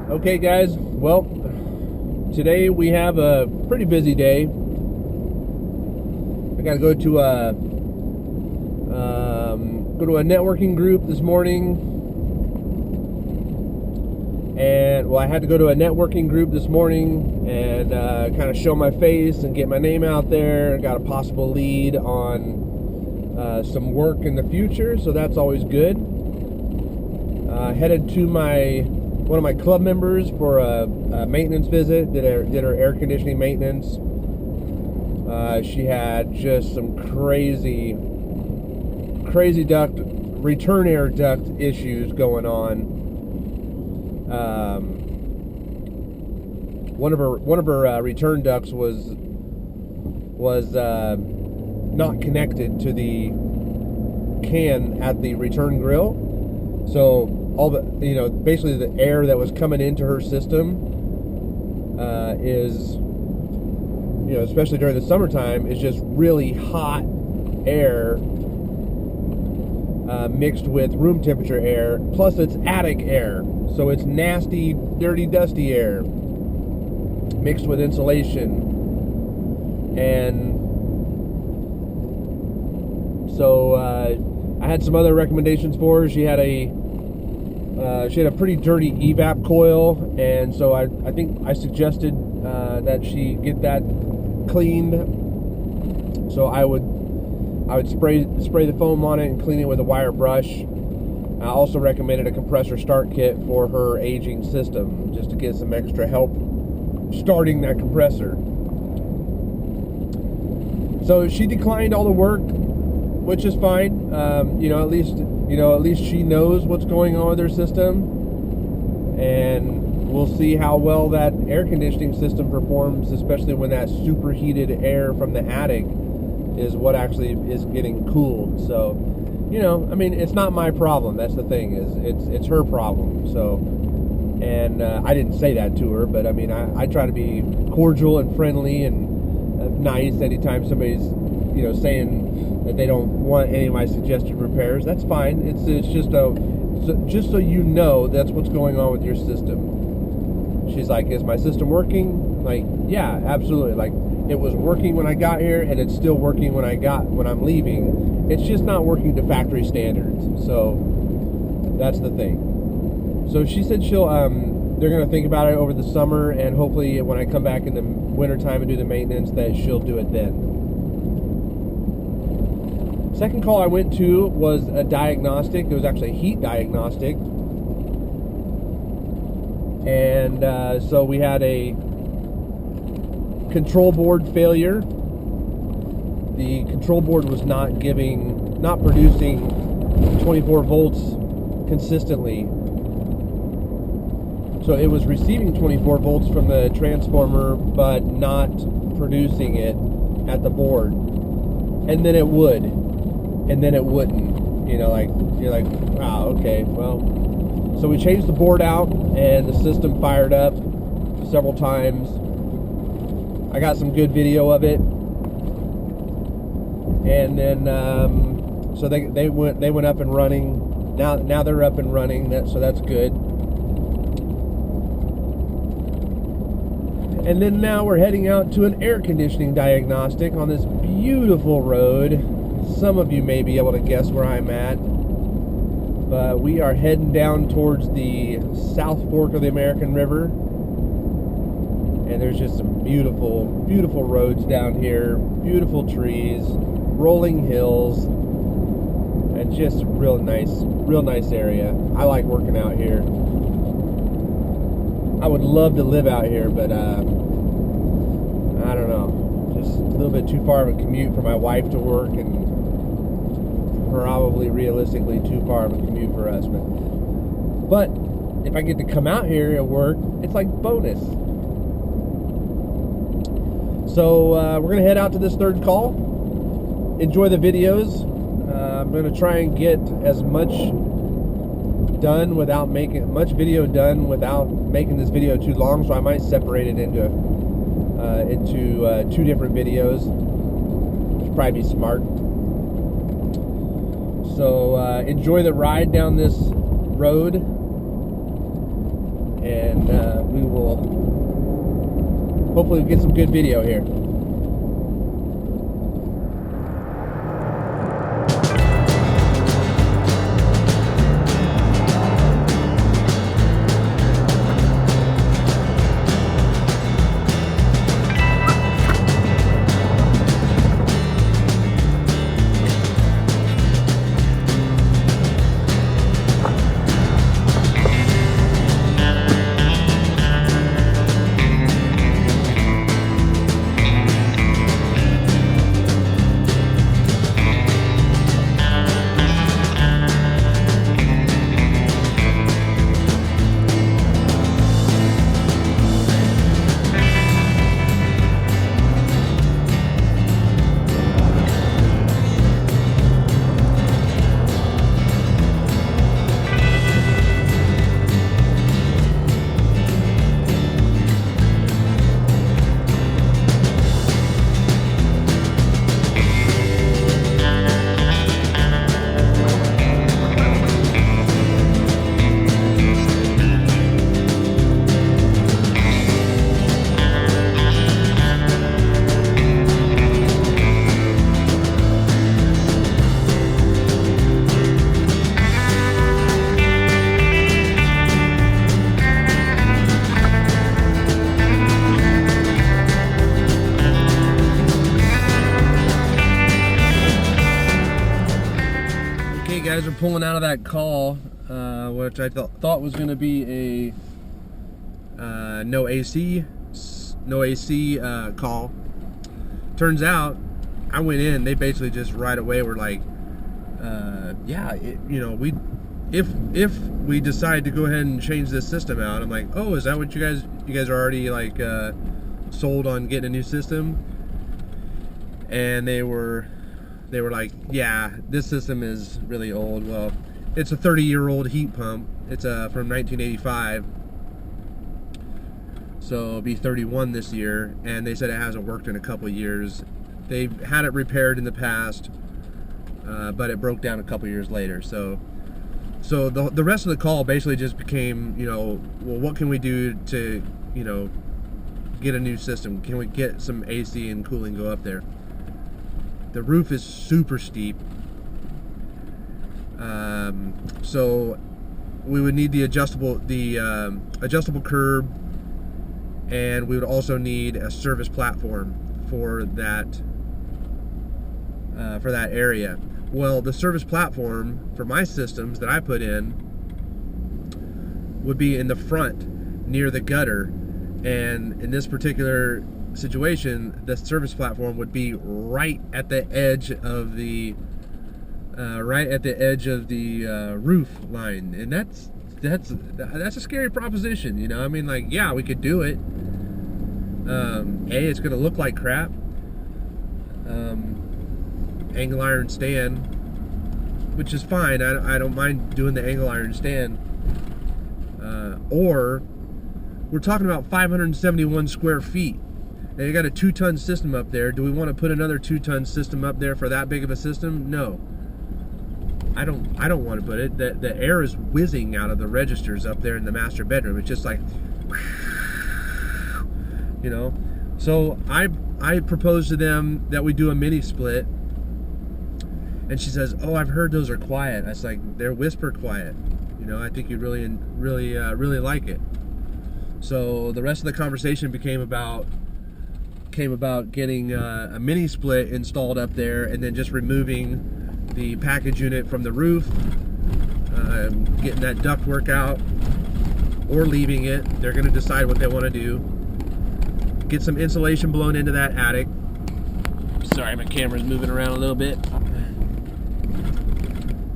Okay guys, well, today we have a pretty busy day. I gotta go to a networking group this morning, and well, I had to go to a networking group this morning and kind of show my face and get my name out there. I got a possible lead on some work in the future, so that's always good. Headed to one of my club members for a maintenance visit. Did her air conditioning maintenance. She had just some crazy return air duct issues going on. One of her return ducts was not connected to the can at the return grill, so all the, basically the air that was coming into her system is, especially during the summertime, is just really hot air mixed with room temperature air, plus it's attic air, so it's nasty, dirty, dusty air mixed with insulation. And so I had some other recommendations for her. She had a pretty dirty evap coil, and so I think I suggested that she get that cleaned. So I would spray the foam on it and clean it with a wire brush. I also recommended a compressor start kit for her aging system, just to get some extra help starting that compressor. So she declined all the work, which is fine. At least she knows what's going on with her system, and we'll see how well that air conditioning system performs, especially when that superheated air from the attic is what actually is getting cooled. So, it's not my problem. That's the thing, is it's her problem. So, and I didn't say that to her, but I try to be cordial and friendly and nice anytime somebody's saying that they don't want any of my suggested repairs. That's fine. It's just just so you know, that's what's going on with your system. She's like, is my system working? Like, yeah, absolutely. Like, it was working when I got here, and it's still working when I'm leaving. It's just not working to factory standards. So that's the thing. So she said they're going to think about it over the summer, and hopefully when I come back in the wintertime and do the maintenance, that she'll do it then. Second call I went to was a diagnostic. It was actually a heat diagnostic. And so we had a control board failure. The control board was not producing 24 volts consistently. So it was receiving 24 volts from the transformer, but not producing it at the board. And then it would. And then it wouldn't. You're like, wow, okay, well. So we changed the board out, and the system fired up several times. I got some good video of it. And then, so they went up and running. Now they're up and running, so that's good. And then now we're heading out to an air conditioning diagnostic on this beautiful road. Some of you may be able to guess where I'm at, but we are heading down towards the South Fork of the American River, and there's just some beautiful, beautiful roads down here, beautiful trees, rolling hills, and just real nice area. I like working out here. I would love to live out here, but I don't know, just a little bit too far of a commute for my wife to work, and probably realistically too far of a commute for us. But if I get to come out here and work, it's like bonus. So we're gonna head out to this third call. Enjoy the videos. I'm gonna try and get as much done without making this video too long, so I might separate it into two different videos, which would probably be smart. So enjoy the ride down this road, and we will hopefully get some good video here. Guys are pulling out of that call, which I thought was going to be a no AC call. Turns out, I went in. They basically just right away were like, if we decide to go ahead and change this system out. I'm like, oh, is that what you guys are already like sold on getting a new system? And they were like, yeah, this system is really old. Well, it's a 30-year-old heat pump. It's from 1985, so it'll be 31 this year, and they said it hasn't worked in a couple $years. They've had it repaired in the past, but it broke down a couple years later. So the rest of the call basically just became, well, what can we do to, get a new system? Can we get some AC and cooling go up there? The roof is super steep, so we would need the adjustable curb, and we would also need a service platform for that area. Well, the service platform for my systems that I put in would be in the front near the gutter, and in this particular situation, the service platform would be right at the edge of the roof line, and that's a scary proposition. I mean, like, yeah, we could do it. It's gonna look like crap. Angle iron stand, which is fine. I don't mind doing the angle iron stand. Or we're talking about 571 square feet. Now you got a 2-ton system up there. Do we want to put another 2-ton system up there for that big of a system? No. I don't want to put it. The air is whizzing out of the registers up there in the master bedroom. It's just like, So I proposed to them that we do a mini split, and she says, "Oh, I've heard those are quiet." I was like, "They're whisper quiet. I think you'd really like it." So the rest of the conversation came about getting a mini split installed up there, and then just removing the package unit from the roof, getting that ductwork out, or leaving it. They're going to decide what they want to do. Get some insulation blown into that attic. Sorry, my camera's moving around a little bit.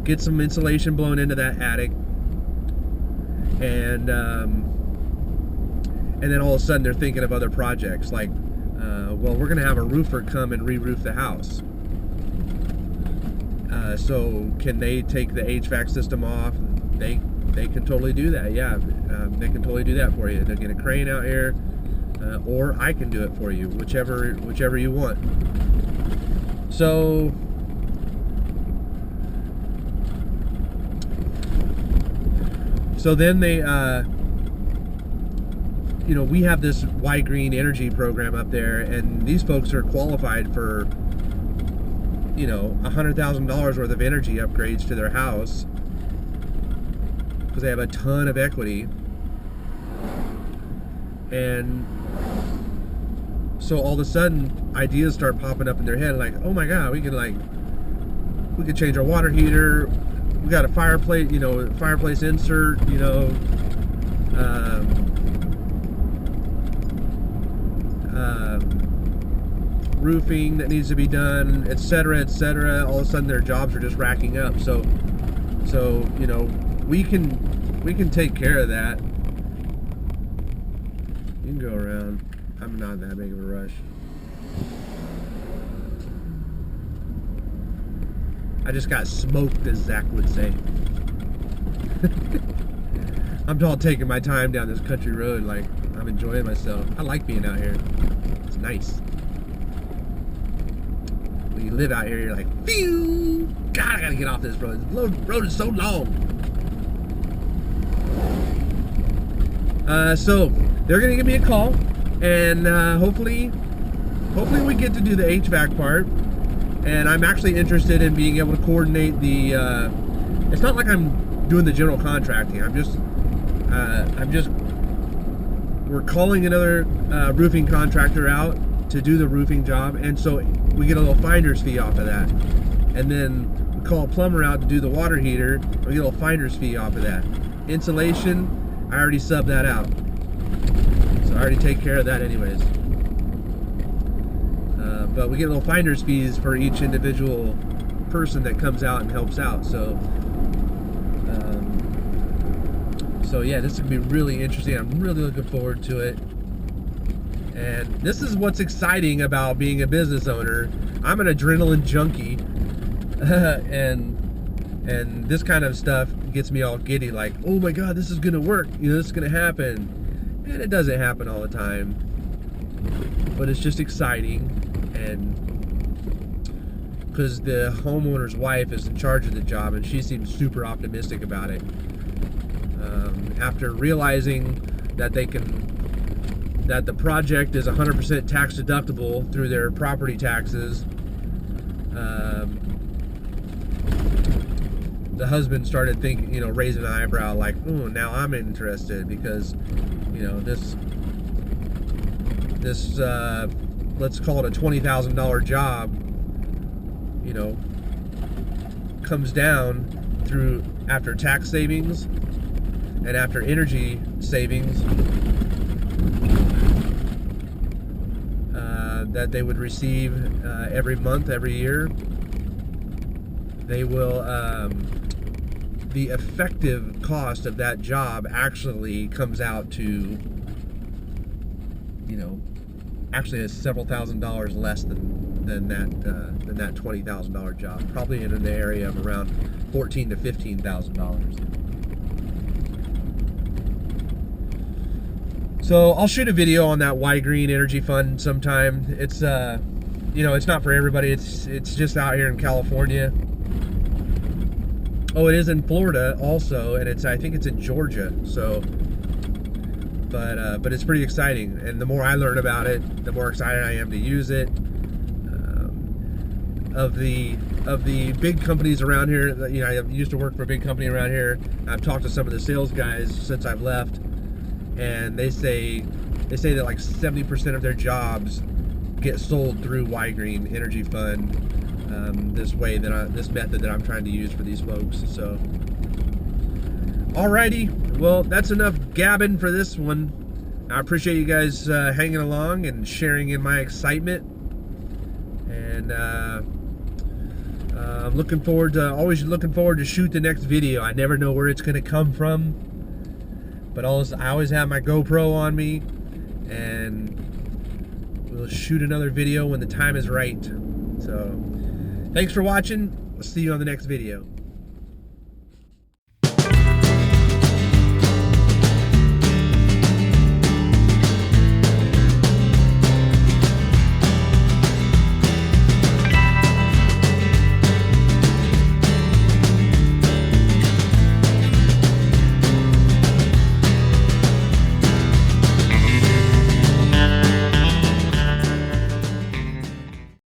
Get some insulation blown into that attic, and then all of a sudden they're thinking of other projects, like, well, we're going to have a roofer come and re-roof the house. So can they take the HVAC system off? They they can totally do that. Yeah, they can totally do that for you. They'll get a crane out here, or I can do it for you, whichever you want. So then they, we have this Y Green Energy program up there, and these folks are qualified for, $100,000 worth of energy upgrades to their house because they have a ton of equity. And so all of a sudden, ideas start popping up in their head, like, oh my God, we could change our water heater. We got a fireplace, fireplace insert, roofing that needs to be done, etc., etc. All of a sudden, their jobs are just racking up. So we can take care of that. You can go around. I'm not that big of a rush. I just got smoked, as Zach would say. I'm all taking my time down this country road, like I'm enjoying myself. I like being out here. It's nice. When you live out here, you're like, phew! God, I gotta get off this road. The road is so long. So they're gonna give me a call, and hopefully we get to do the HVAC part. And I'm actually interested in being able to coordinate the. It's not like I'm doing the general contracting. We're calling another roofing contractor out to do the roofing job, and so we get a little finder's fee off of that. And then we call a plumber out to do the water heater, and we get a little finder's fee off of that. Insulation, I already subbed that out, so I already take care of that anyways. But we get little finder's fees for each individual person that comes out and helps out. So yeah, this is gonna be really interesting. I'm really looking forward to it. And this is what's exciting about being a business owner. I'm an adrenaline junkie, and this kind of stuff gets me all giddy. Like, oh my God, this is gonna work. This is gonna happen, and it doesn't happen all the time. But it's just exciting. And because the homeowner's wife is in charge of the job, and she seems super optimistic about it. After realizing that that the project is 100% tax deductible through their property taxes, the husband started thinking, raising an eyebrow, like, oh, now I'm interested, because, this let's call it a $20,000 job, comes down through after tax savings and after energy savings that they would receive every month, every year. They will, the effective cost of that job actually comes out to, actually is several $1,000s less than that $20,000 job. Probably in the area of around $14,000 to $15,000. So I'll shoot a video on that Y Green Energy Fund sometime. It's it's not for everybody. It's just out here in California. Oh, it is in Florida also, and I think it's in Georgia. So. But it's pretty exciting, and the more I learn about it, the more excited I am to use it. Of the big companies around here, I used to work for a big company around here. I've talked to some of the sales guys since I've left, and they say that like 70% of their jobs get sold through Y Green Energy Fund. This method that I'm trying to use for these folks. So. Alrighty, well, that's enough gabbing for this one. I appreciate you guys hanging along and sharing in my excitement. And I'm always looking forward to shoot the next video. I never know where it's going to come from, but I always have my GoPro on me, and we'll shoot another video when the time is right. So, thanks for watching. We'll see you on the next video.